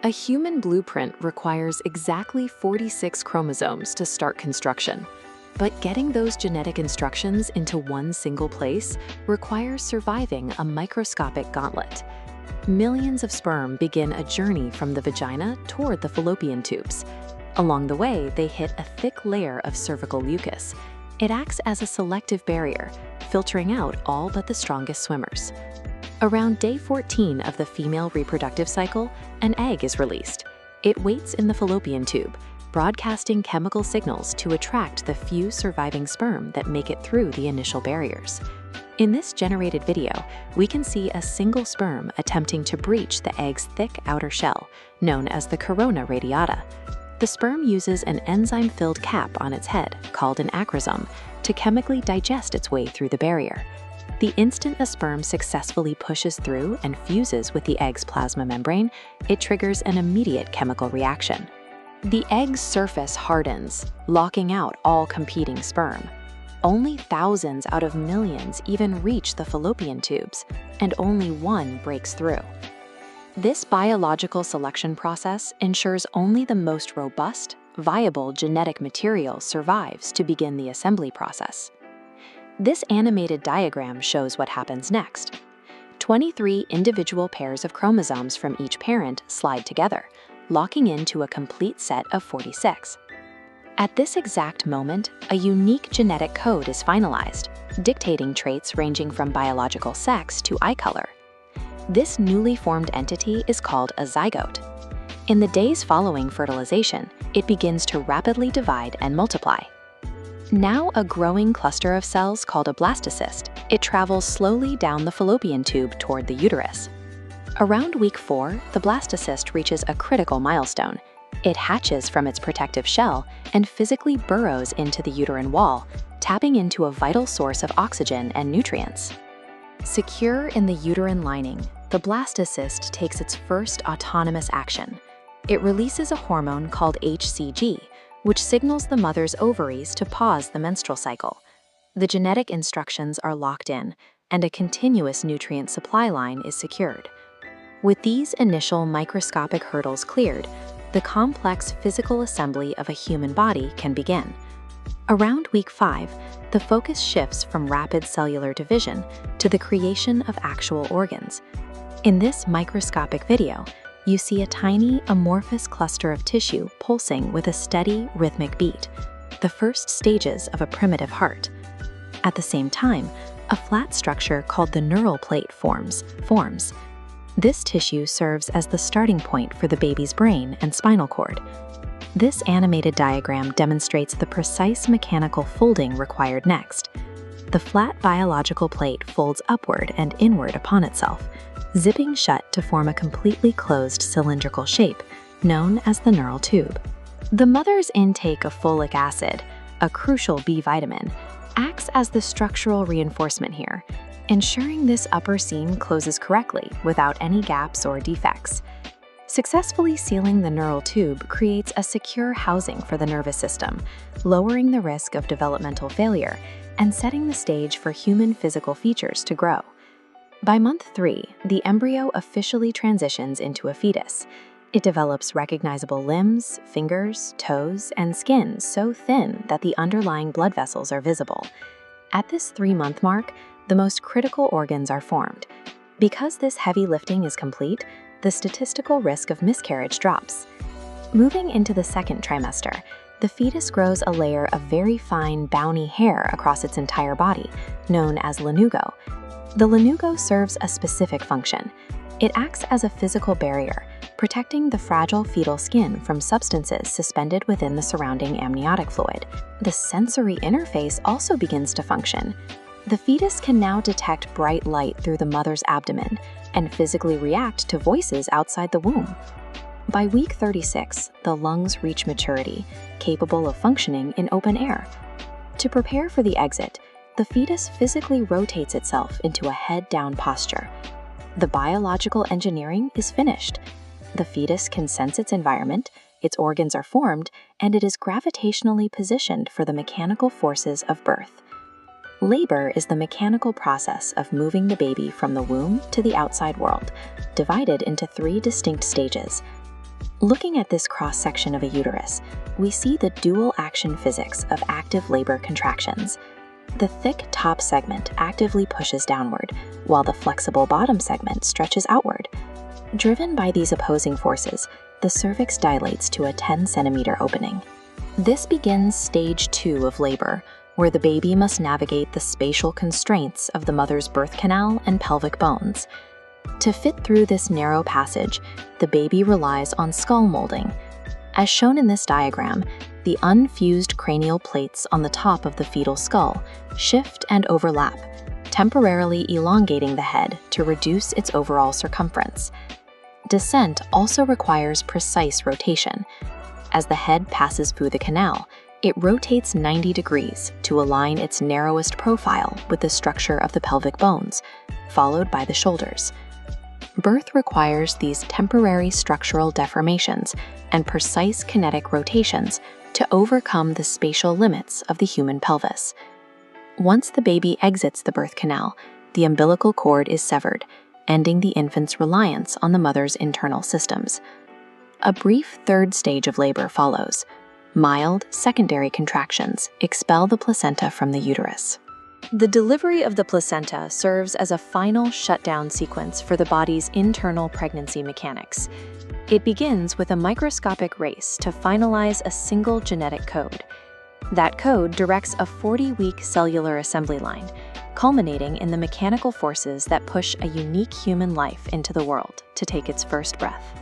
A human blueprint requires exactly 46 chromosomes to start construction. But getting those genetic instructions into one single place requires surviving a microscopic gauntlet. Millions of sperm begin a journey from the vagina toward the fallopian tubes. Along the way, they hit a thick layer of cervical mucus. It acts as a selective barrier, filtering out all but the strongest swimmers. Around day 14 of the female reproductive cycle, an egg is released. It waits in the fallopian tube, broadcasting chemical signals to attract the few surviving sperm that make it through the initial barriers. In this generated video, we can see a single sperm attempting to breach the egg's thick outer shell, known as the corona radiata. The sperm uses an enzyme-filled cap on its head, called an acrosome, to chemically digest its way through the barrier. The instant a sperm successfully pushes through and fuses with the egg's plasma membrane, it triggers an immediate chemical reaction. The egg's surface hardens, locking out all competing sperm. Only thousands out of millions even reach the fallopian tubes, and only one breaks through. This biological selection process ensures only the most robust, viable genetic material survives to begin the assembly process. This animated diagram shows what happens next. 23 individual pairs of chromosomes from each parent slide together, locking into a complete set of 46. At this exact moment, a unique genetic code is finalized, dictating traits ranging from biological sex to eye color. This newly formed entity is called a zygote. In the days following fertilization, it begins to rapidly divide and multiply. Now a growing cluster of cells called a blastocyst, it travels slowly down the fallopian tube toward the uterus. Around week 4, the blastocyst reaches a critical milestone. It hatches from its protective shell and physically burrows into the uterine wall, tapping into a vital source of oxygen and nutrients. Secure in the uterine lining, the blastocyst takes its first autonomous action. It releases a hormone called HCG, which signals the mother's ovaries to pause the menstrual cycle. The genetic instructions are locked in, and a continuous nutrient supply line is secured. With these initial microscopic hurdles cleared, the complex physical assembly of a human body can begin. Around week 5, the focus shifts from rapid cellular division to the creation of actual organs. In this microscopic video, you see a tiny, amorphous cluster of tissue pulsing with a steady, rhythmic beat, the first stages of a primitive heart. At the same time, a flat structure called the neural plate forms. This tissue serves as the starting point for the baby's brain and spinal cord. This animated diagram demonstrates the precise mechanical folding required next. The flat biological plate folds upward and inward upon itself, zipping shut to form a completely closed cylindrical shape, known as the neural tube. The mother's intake of folic acid, a crucial B vitamin, acts as the structural reinforcement here, ensuring this upper seam closes correctly without any gaps or defects. Successfully sealing the neural tube creates a secure housing for the nervous system, lowering the risk of developmental failure and setting the stage for human physical features to grow. By month 3, the embryo officially transitions into a fetus. It develops recognizable limbs, fingers, toes, and skin so thin that the underlying blood vessels are visible. At this 3-month mark, the most critical organs are formed. Because this heavy lifting is complete, the statistical risk of miscarriage drops. Moving into the 2nd trimester, the fetus grows a layer of very fine, bowny hair across its entire body, known as lanugo. The lanugo serves a specific function. It acts as a physical barrier, protecting the fragile fetal skin from substances suspended within the surrounding amniotic fluid. The sensory interface also begins to function. The fetus can now detect bright light through the mother's abdomen and physically react to voices outside the womb. By week 36, the lungs reach maturity, capable of functioning in open air. To prepare for the exit, the fetus physically rotates itself into a head-down posture. The biological engineering is finished. The fetus can sense its environment, its organs are formed, and it is gravitationally positioned for the mechanical forces of birth. Labor is the mechanical process of moving the baby from the womb to the outside world, divided into 3 distinct stages. Looking at this cross-section of a uterus, we see the dual-action physics of active labor contractions. The thick top segment actively pushes downward, while the flexible bottom segment stretches outward. Driven by these opposing forces, the cervix dilates to a 10-centimeter opening. This begins stage 2 of labor, where the baby must navigate the spatial constraints of the mother's birth canal and pelvic bones. To fit through this narrow passage, the baby relies on skull molding. As shown in this diagram, the unfused cranial plates on the top of the fetal skull shift and overlap, temporarily elongating the head to reduce its overall circumference. Descent also requires precise rotation. As the head passes through the canal, it rotates 90 degrees to align its narrowest profile with the structure of the pelvic bones, followed by the shoulders. Birth requires these temporary structural deformations and precise kinetic rotations to overcome the spatial limits of the human pelvis. Once the baby exits the birth canal, the umbilical cord is severed, ending the infant's reliance on the mother's internal systems. A brief third stage of labor follows. Mild secondary contractions expel the placenta from the uterus. The delivery of the placenta serves as a final shutdown sequence for the body's internal pregnancy mechanics. It begins with a microscopic race to finalize a single genetic code. That code directs a 40-week cellular assembly line, culminating in the mechanical forces that push a unique human life into the world to take its first breath.